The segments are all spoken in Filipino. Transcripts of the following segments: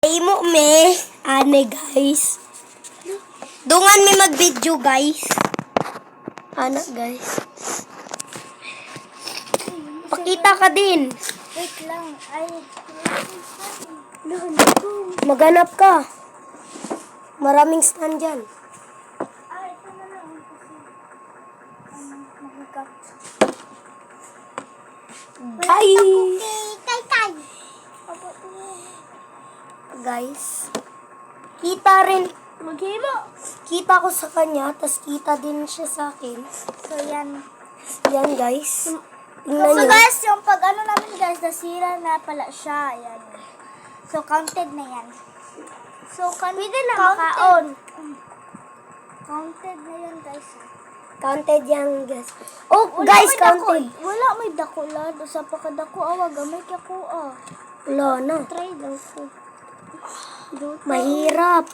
Imo me, ane guys. Dungan mi mag-video guys. Anak guys. Pakita ka din. Wait lang. Ay, Maghanap ka. Maraming stand dyan. ito na lang. Kasi, mahigap. Guys. Tay. Guys. Kita rin. Maghimo. Kita ko sa kanya, tas kita din siya sa akin. So, yan. Yan guys. Tingnan So, nyo. guys, yung pag ano namin, guys, nasira na pala siya. Yan. So, counted na yan. So, pwede na makaon. Counted na yan, guys. Counted yan guys. Oh guys, counted. Wala may dako lad. Usa pa ka dako. Awa, gamay ka ko Wala na. Try daw ko. Mahirap.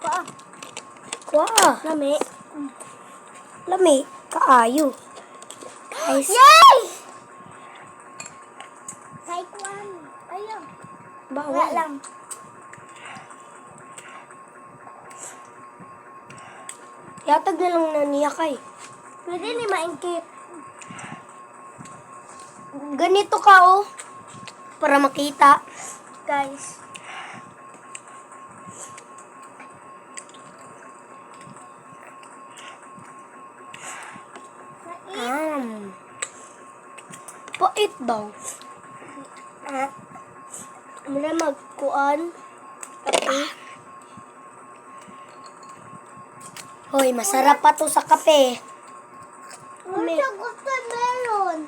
Paa. Kuha. Lami. Lami. Kaayo. Guys. Yay! Kay kuan. Ayaw. Wala Bawal. lang. Yatag na lang na niya kay. Pwede ni maingkit. Ganito ka oh. Para makita. Guys. Pait daw. Muna magkuan. Hoy, masarap pa to sa kape. Gusto meron.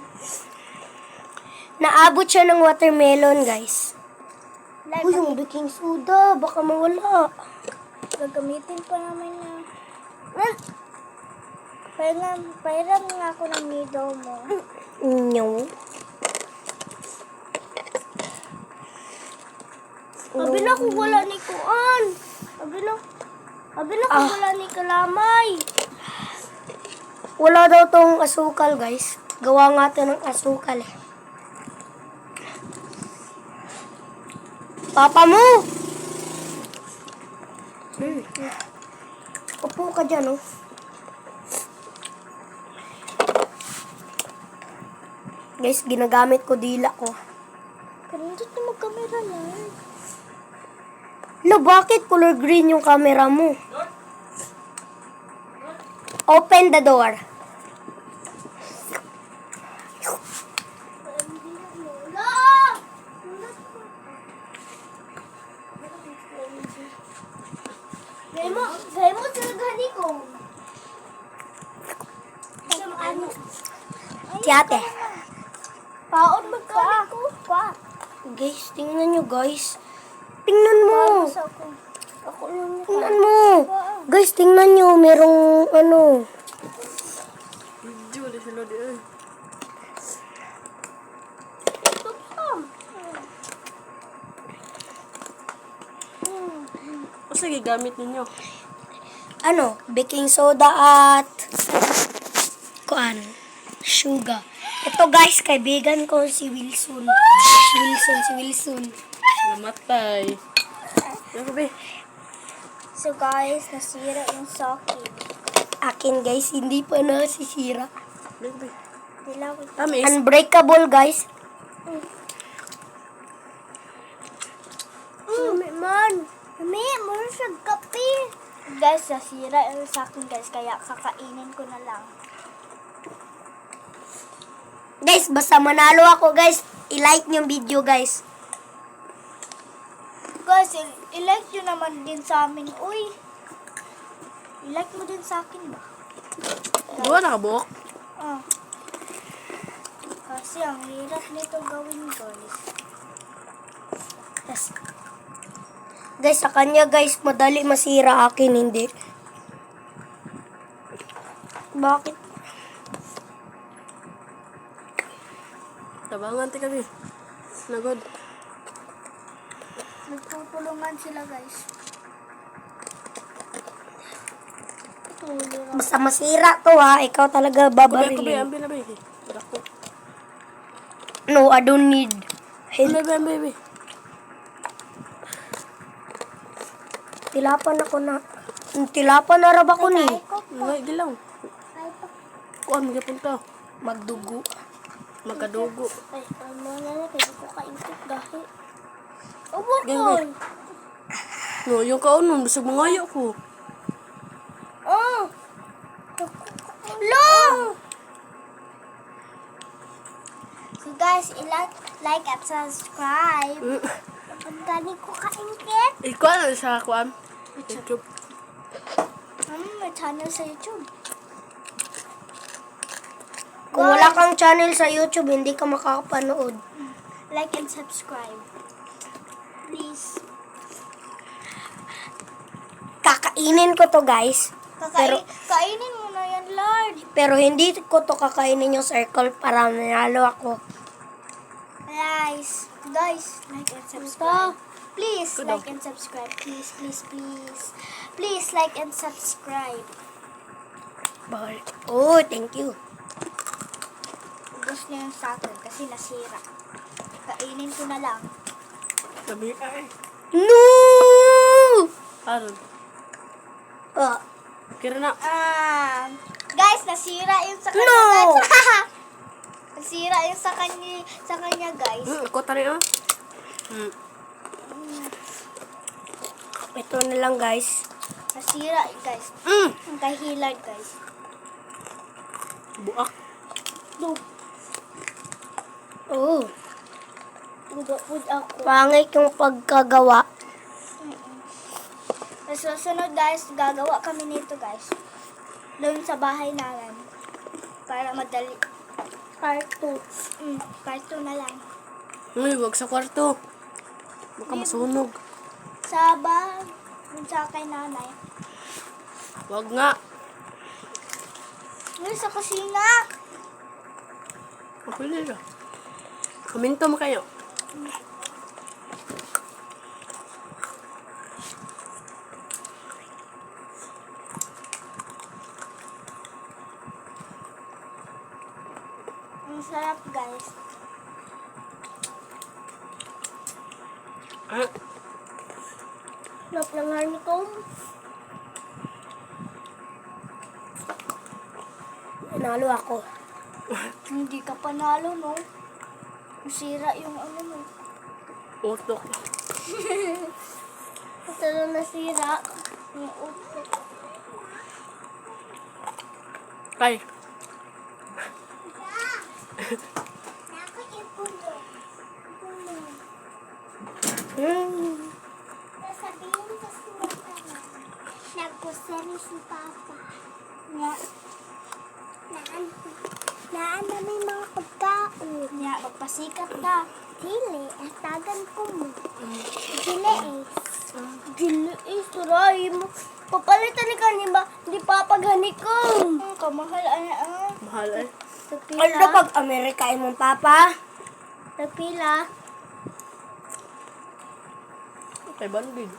Naabot siya ng watermelon, guys. Like, Uy, yung baking soda. Baka mawala. gagamitin pa namin na. Pairam nga ako ng nido mo. Nyo. Sabi na ko wala ni kuan. Sabi na ko wala ni kalamay. Wala daw tong asukal, guys. Gawa nga to ng asukal eh. Papa mo! Upo ka dyan, oh. Guys, ginagamit ko dila ko. Kanindot na mag-camera na. Lo, bakit color green yung camera mo? Open the door. Gaya mo sila gani ko. Ano? Tiyate. Paon magkani ko. Guys, tingnan nyo, guys. Tingnan mo. Ako lang na. Tingnan mo. Guys, tingnan nyo. Merong ano. O sige, gamit ninyo. Ano, baking soda at kuan, sugar. Ito guys, kaibigan ko si Wilson. Si Wilson. Namatay. Grabe. So guys, nasira yung socket. Akin guys, hindi pa nasisira. Grabe. Dilaw. Tamis. Unbreakable guys. Mami, meron siyang kape. Guys, nasira yung sa akin guys, kaya kakainin ko na lang. Guys, basta manalo ako guys, i-like yung video guys. Guys, i-like nyo naman din sa amin. Uy, i-like mo din sa akin ba? Buwan nakabuok. Ah. Kasi ang hirap nito gawin guys. Yes. Guys, sa kanya guys, madali masira, akin hindi. Bakit? Tabangan ti kami. Nagod. Nagtutulungan sila guys. Basta masira to ha, ikaw talaga Kubi, babarilin. ambil. No, I don't need help. Baby. Tilapan ako na. Tilapan na raba ko ni. Ay, ko po. Ngay gilaw. Ay, po. Kuan magapon ka. Magdugo. Magkadugo. Ay, ano na kaya ko kaintik gahi. Ubo ko. Gabi. No, yung kaunon bisag mangayo ko. Oh. Lo. So guys, like at subscribe. Ang gani ko kaingkit. Ikaw na sa kuan. YouTube. May channel sa YouTube. Kung wala kang channel sa YouTube, hindi ka makakapanood. Like and subscribe. Please. Kakainin ko to, guys. Kainin mo na yan, Lord. Pero hindi ko to kakainin yung circle para nanalo ako. Guys, like and subscribe. Please, like and subscribe. Please, please, please. Please, like and subscribe. Oh, thank you. Gusto niya yung sa akin kasi nasira. Kainin ko na lang. Sabi ay. No! Aron. Ah, Kira na. Guys, nasira yung sa kanya, No! guys. Nasira yung sa kanya, guys. Ko tani ah. ito na lang, guys. Nasira, guys. Mm. Ang kay Hillard, guys. Buak. Oh, Pud ako. pangit yung pagkagawa. Sa susunod, guys, gagawa kami nito, guys. Doon sa bahay namin. Para madali. Part 2. Part 2 na lang. Uy, wag sa kwarto. Baka masunog. Sa bahay. Doon sa kay nanay. Wag nga. Uy, sa kusina. Ako nila. Kaminto mo kayo. Ang sarap, guys. Ah, Sarap ng honeycomb. Nanalo ako. Hindi ka panalo, no? Sira yung ano mo. utok. Ito na nasira. Yung upo. Kay. Sasabihin ko sila nagkusari si Papa. Naan na may mga pagkaon. Magpasikat ka. Dili, tagan ko mo. Dili suray mo. Papalitan ni kanima, di papaghani ko. Kamahal, Mahal eh. Ano pag Amerika imong papa? Nagpila. Kay bandid.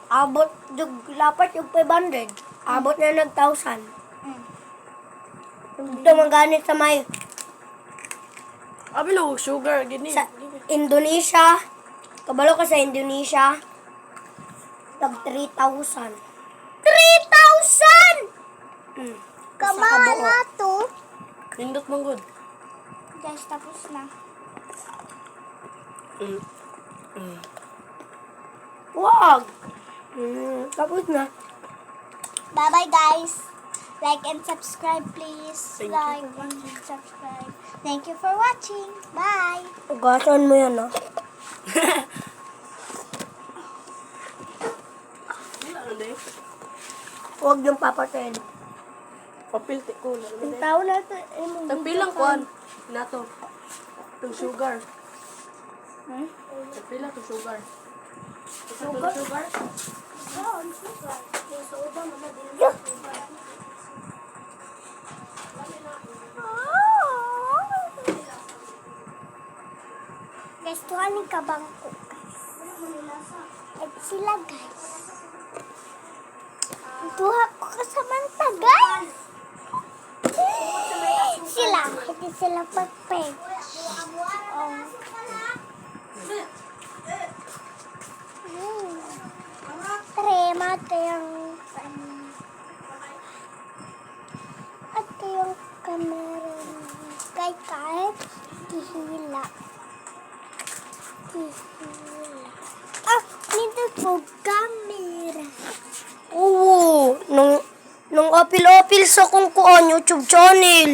Abot yung lapat yung 500. Abot na nag 1,000. Ito maganit sa may Abi lo, sugar, gini. sa Indonesia. Kabalo ka sa Indonesia. Tag 3,000. 3,000! Mm. Kamahal na to. Nindot mong good. Guys, tapos na. Wag! Tapos na. Bye-bye, guys. Like and subscribe, please. Thank you Like and subscribe. Thank you for watching. Bye. Ugasan mo yan, ah. Wala na din. Huwag yung papatayin. Papilti ko. Yung tao na ito, Tagpilang kuan. Nato. Itong sugar. Tagpila itong sugar. Sugar? Sugar? Guys, tuhan ni kabangko. At sila, guys. Tuha ko kasamanta, guys. Sila, hindi sila pag-peg. Mate yung kamera kay kahit hihila. Nito po kamera. Oo, nung apil-apil sa kung kuan YouTube channel.